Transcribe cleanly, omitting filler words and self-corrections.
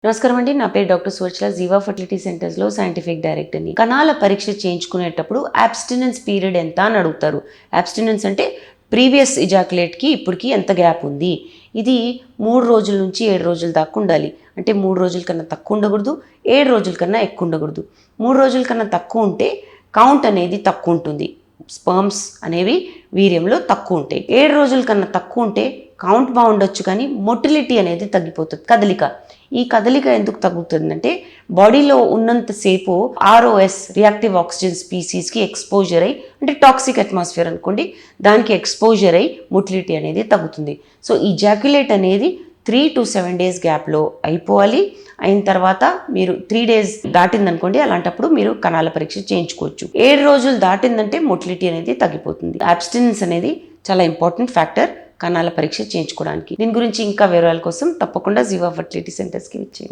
నమస్కారం అండి. నా పేరు డాక్టర్ సువర్చల, జీవా ఫర్టిలిటీ సెంటర్స్లో సైంటిఫిక్ డైరెక్టర్ని. కణాల పరీక్ష చేయించుకునేటప్పుడు అబ్స్టినెన్స్ పీరియడ్ ఎంత అని అడుగుతారు. అబ్స్టినెన్స్ అంటే ప్రీవియస్ ఇజాకులేట్కి ఇప్పటికి ఎంత గ్యాప్ ఉంది. ఇది 3 రోజుల నుంచి 7 రోజుల దాకా ఉండాలి. అంటే 3 రోజుల కన్నా తక్కువ ఉండకూడదు, 7 రోజుల కన్నా ఎక్కువ ఉండకూడదు. 3 రోజుల కన్నా తక్కువ ఉంటే కౌంట్ అనేది తక్కువ ఉంటుంది, స్పర్మ్స్ అనేవి వీర్యంలో తక్కువ ఉంటాయి. 7 రోజుల కన్నా తక్కువ ఉంటే కౌంట్ బాగుండొచ్చు కానీ మొటిలిటీ అనేది తగ్గిపోతుంది, కదలిక. ఈ కదలిక ఎందుకు తగ్గుతుందంటే బాడీలో ఉన్నంతసేపు ఆర్ఓఎస్, రియాక్టివ్ ఆక్సిజన్ స్పీసీస్కి ఎక్స్పోజర్ అయ్యి, అంటే టాక్సిక్ అట్మాస్ఫియర్ అనుకోండి, దానికి ఎక్స్పోజర్ అయ్యి మొటిలిటీ అనేది తగ్గుతుంది. సో ఈ జాక్యులేట్ అనేది 3 to 7 days గ్యాప్లో అయిపోవాలి. అయిన తర్వాత మీరు 3 days దాటిందనుకోండి, అలాంటప్పుడు మీరు కణాల పరీక్ష చేయించుకోవచ్చు. 7 రోజులు దాటిందంటే మొటిలిటీ అనేది తగ్గిపోతుంది. అబ్స్టినెన్స్ అనేది చాలా ఇంపార్టెంట్ ఫ్యాక్టర్ కణాల పరీక్ష చేయించుకోవడానికి. దీని గురించి ఇంకా వివరాల కోసం తప్పకుండా జీవా ఫర్టిలిటీ సెంటర్స్కి వచ్చేయండి.